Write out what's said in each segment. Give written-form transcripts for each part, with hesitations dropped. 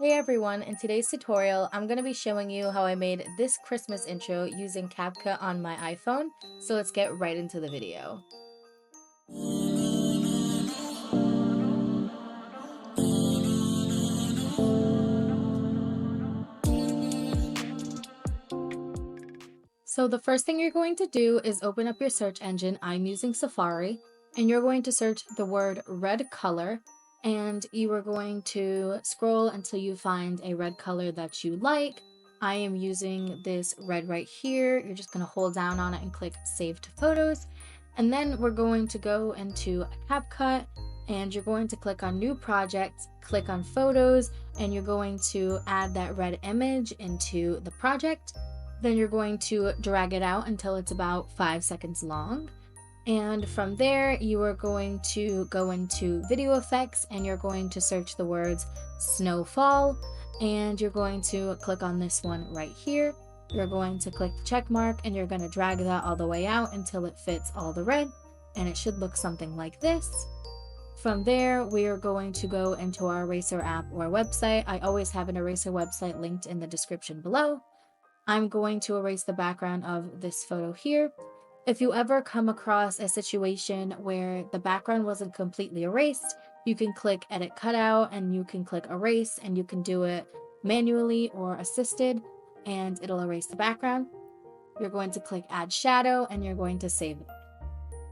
Hey everyone, in today's tutorial, I'm going to be showing you how I made this Christmas intro using Capcut on my iPhone, so let's get right into the video. So the first thing you're going to do is open up your search engine. I'm using Safari, and you're going to search the word red color, and you are going to scroll until you find a red color that you like. I am using this red right here. You're just going to hold down on it and click Save to Photos. And then we're going to go into Capcut, and you're going to click on New Project, click on Photos, and you're going to add that red image into the project. Then you're going to drag it out until it's about 5 seconds long. And from there, you are going to go into video effects and you're going to search the words snowfall. And you're going to click on this one right here. You're going to click the check mark and you're going to drag that all the way out until it fits all the red. And it should look something like this. From there, we are going to go into our eraser app or website. I always have an eraser website linked in the description below. I'm going to erase the background of this photo here. If you ever come across a situation where the background wasn't completely erased, you can click Edit Cutout and you can click Erase and you can do it manually or assisted and it'll erase the background. You're going to click Add Shadow and you're going to save it.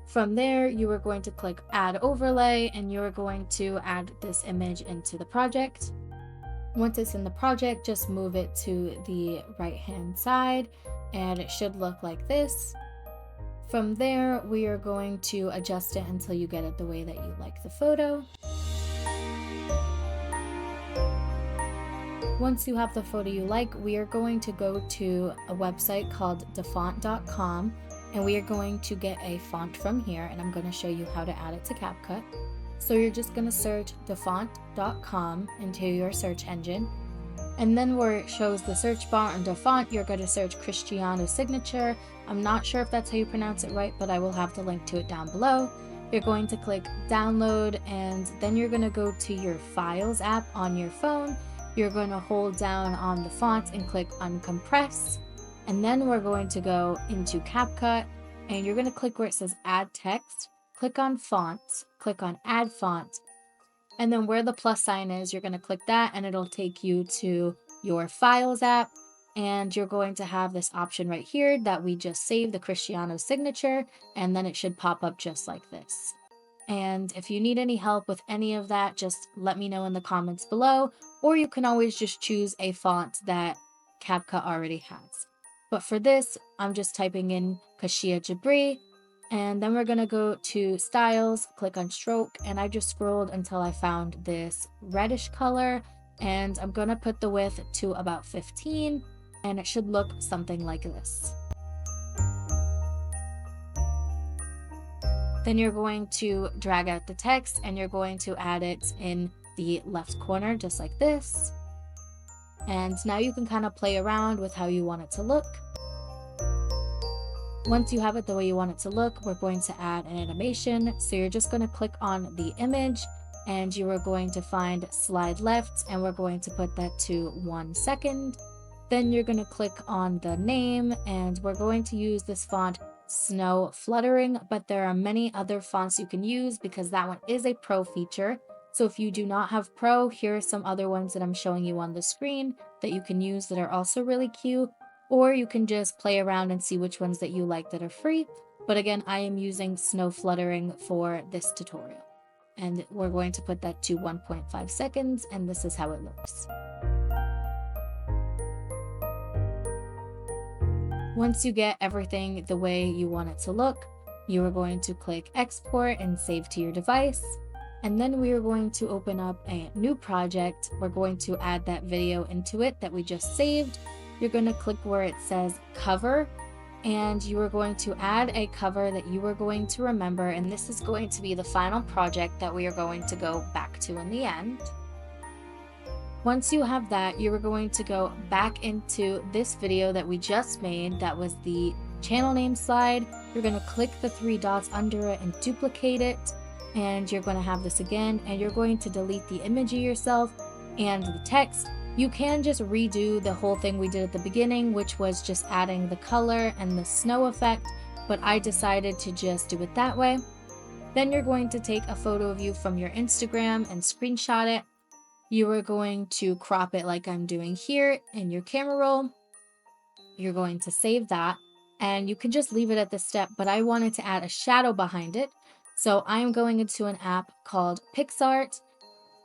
From there, you are going to click Add Overlay and you're going to add this image into the project. Once it's in the project, just move it to the right-hand side and it should look like this. From there, we are going to adjust it until you get it the way that you like the photo. Once you have the photo you like, we are going to go to a website called dafont.com and we are going to get a font from here and I'm going to show you how to add it to Capcut. So you're just going to search dafont.com into your search engine. And then where it shows the search bar under font, you're going to search Cristiano Signature. I'm not sure if that's how you pronounce it right, but I will have the link to it down below. You're going to click download and then you're going to go to your Files app on your phone. You're going to hold down on the font and click uncompress. And then we're going to go into Capcut and you're going to click where it says add text. Click on fonts, click on add font, and then where the plus sign is, you're going to click that and it'll take you to your Files app and you're going to have this option right here that we just saved, the Cristiano Signature, and then it should pop up just like this. And if you need any help with any of that, just let me know in the comments below, or you can always just choose a font that Capcut already has. But for this, I'm just typing in Kashia Jabre. And then we're going to go to styles, click on stroke, and I just scrolled until I found this reddish color and I'm going to put the width to about 15 and it should look something like this. Then you're going to drag out the text and you're going to add it in the left corner just like this. And now you can kind of play around with how you want it to look. Once you have it the way you want it to look, we're going to add an animation. So you're just going to click on the image and you are going to find slide left and we're going to put that to 1 second. Then you're going to click on the name and we're going to use this font Snow Fluttering, but there are many other fonts you can use because that one is a pro feature. So if you do not have pro, here are some other ones that I'm showing you on the screen that you can use that are also really cute. Or you can just play around and see which ones that you like that are free. But again, I am using Snow Fluttering for this tutorial. And we're going to put that to 1.5 seconds, and this is how it looks. Once you get everything the way you want it to look, you are going to click Export and Save to your device. And then we are going to open up a new project. We're going to add that video into it that we just saved. You're going to click where it says cover and you are going to add a cover that you are going to remember, and this is going to be the final project that we are going to go back to in the end. Once you have that, you are going to go back into this video that we just made. That was the channel name slide. You're going to click the 3 dots under it and duplicate it, and you're going to have this again, and you're going to delete the image of yourself. and the text, you can just redo the whole thing we did at the beginning, which was just adding the color and the snow effect, but I decided to just do it that way. Then you're going to take a photo of you from your Instagram and screenshot it. You are going to crop it like I'm doing here in your camera roll. You're going to save that, and you can just leave it at this step, but I wanted to add a shadow behind it. So I'm going into an app called PixArt.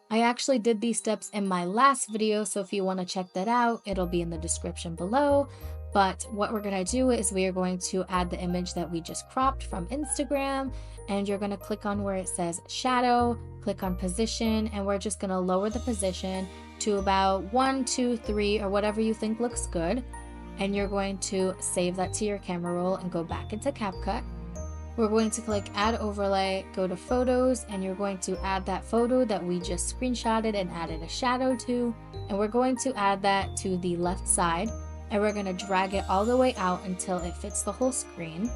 I actually did these steps in my last video, so if you want to check that out, it'll be in the description below. But what we're going to do is we are going to add the image that we just cropped from Instagram, and you're going to click on where it says shadow, click on position, and we're just going to lower the position to about 1, 2, 3, or whatever you think looks good. And you're going to save that to your camera roll and go back into Capcut. We're going to click add overlay, go to photos, and you're going to add that photo that we just screenshotted and added a shadow to, and we're going to add that to the left side, and we're going to drag it all the way out until it fits the whole screen.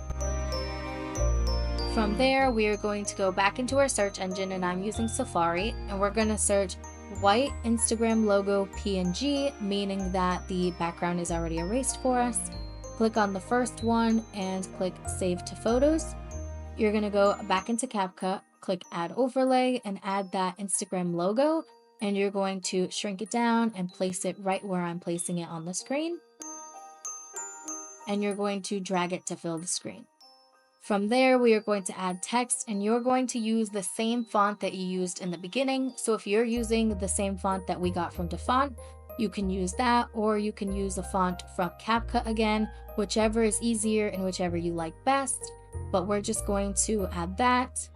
From there, we are going to go back into our search engine, and I'm using Safari, and we're going to search white Instagram logo PNG, meaning that the background is already erased for us. Click on the first one and click save to photos. You're going to go back into CapCut, click add overlay, and add that Instagram logo, and you're going to shrink it down and place it right where I'm placing it on the screen, and you're going to drag it to fill the screen. From there, we are going to add text, and you're going to use the same font that you used in the beginning. So if you're using the same font that we got from DaFont, you can use that, or you can use the font from CapCut again, whichever is easier and whichever you like best. But we're just going to add that.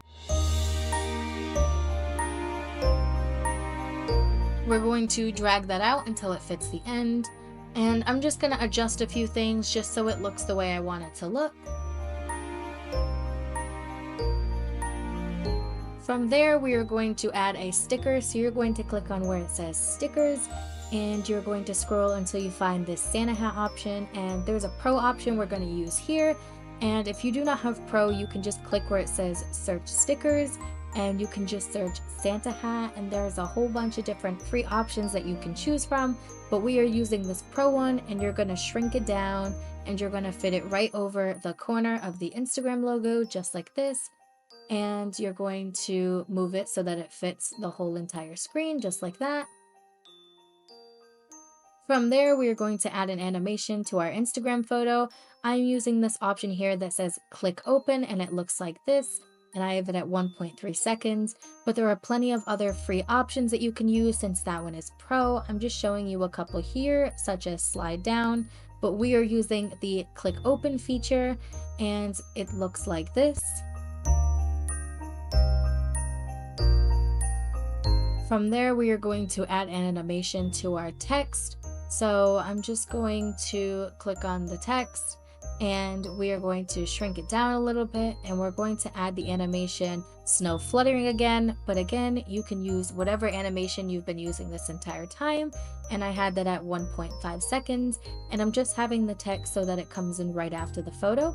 We're going to drag that out until it fits the end. And I'm just going to adjust a few things just so it looks the way I want it to look. From there, we are going to add a sticker. So you're going to click on where it says stickers, and you're going to scroll until you find this Santa hat option, and there's a pro option we're going to use here. And if you do not have pro, you can just click where it says search stickers, and you can just search Santa hat, and there's a whole bunch of different free options that you can choose from, but we are using this pro one, and you're going to shrink it down, and you're going to fit it right over the corner of the Instagram logo, just like this. And you're going to move it so that it fits the whole entire screen, just like that. From there, we are going to add an animation to our Instagram photo. I'm using this option here that says click open, and it looks like this, and I have it at 1.3 seconds, but there are plenty of other free options that you can use since that one is pro. I'm just showing you a couple here, such as slide down, but we are using the click open feature, and it looks like this. From there, we are going to add an animation to our text. So I'm just going to click on the text, and we are going to shrink it down a little bit, and we're going to add the animation snow fluttering again. But again, you can use whatever animation you've been using this entire time, and I had that at 1.5 seconds, and I'm just having the text so that it comes in right after the photo.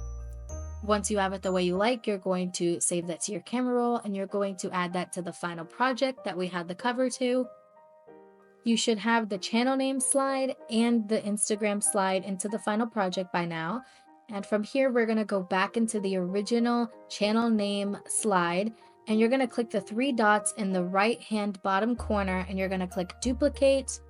Once you have it the way you like, you're going to save that to your camera roll, and you're going to add that to the final project that we had the cover to. You should have the channel name slide and the Instagram slide into the final project by now. And from here, we're going to go back into the original channel name slide, and you're going to click the 3 dots in the right hand bottom corner, and you're going to click duplicate.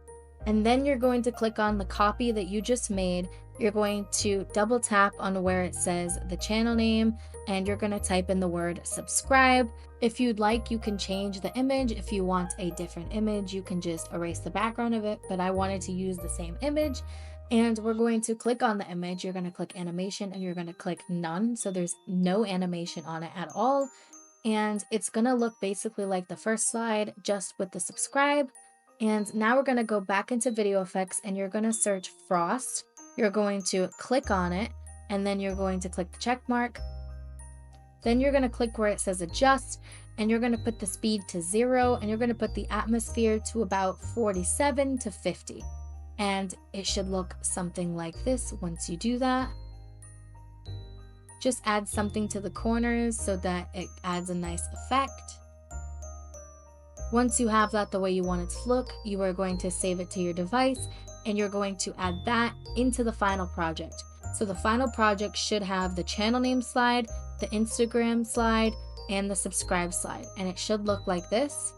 And then you're going to click on the copy that you just made. You're going to double tap on where it says the channel name, and you're going to type in the word subscribe. If you'd like, you can change the image. If you want a different image, you can just erase the background of it, but I wanted to use the same image. And we're going to click on the image. You're going to click animation, and you're going to click none, so there's no animation on it at all. And it's going to look basically like the first slide, just with the subscribe. And now we're going to go back into video effects, and you're going to search Frost. You're going to click on it, and then you're going to click the check mark. Then you're going to click where it says adjust, and you're going to put the speed to 0, and you're going to put the atmosphere to about 47 to 50. And it should look something like this once you do that. Just add something to the corners so that it adds a nice effect. Once you have that the way you want it to look, you are going to save it to your device and you're going to add that into the final project. So the final project should have the channel name slide, the Instagram slide, and the subscribe slide, and it should look like this.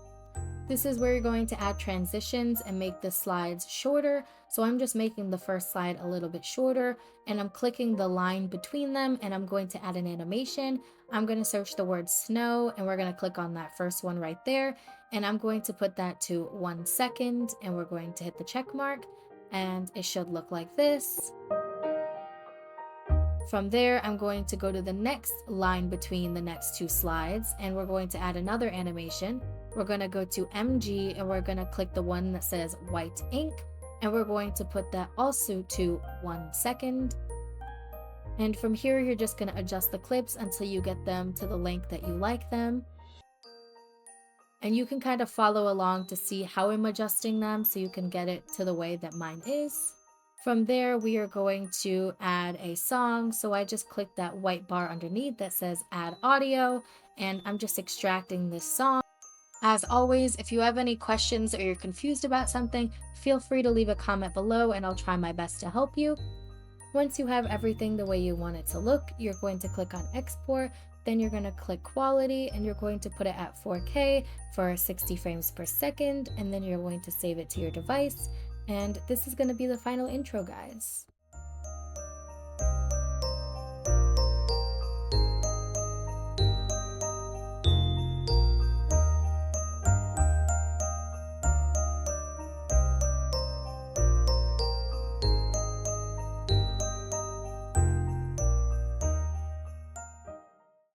This is where you're going to add transitions and make the slides shorter. So I'm just making the first slide a little bit shorter and I'm clicking the line between them and I'm going to add an animation. I'm going to search the word snow and we're going to click on that first one right there. And I'm going to put that to 1 second and we're going to hit the check mark and it should look like this. From there, I'm going to go to the next line between the next two slides and we're going to add another animation. We're going to go to MG and we're going to click the one that says white ink and we're going to put that also to 1 second. And from here, you're just going to adjust the clips until you get them to the length that you like them. And you can kind of follow along to see how I'm adjusting them so you can get it to the way that mine is. From there, we are going to add a song. So I just clicked that white bar underneath that says add audio, and I'm just extracting this song. As always, if you have any questions or you're confused about something, feel free to leave a comment below and I'll try my best to help you. Once you have everything the way you want it to look, you're going to click on export, then you're going to click quality and you're going to put it at 4K for 60 frames per second, and then you're going to save it to your device. And this is going to be the final intro, guys.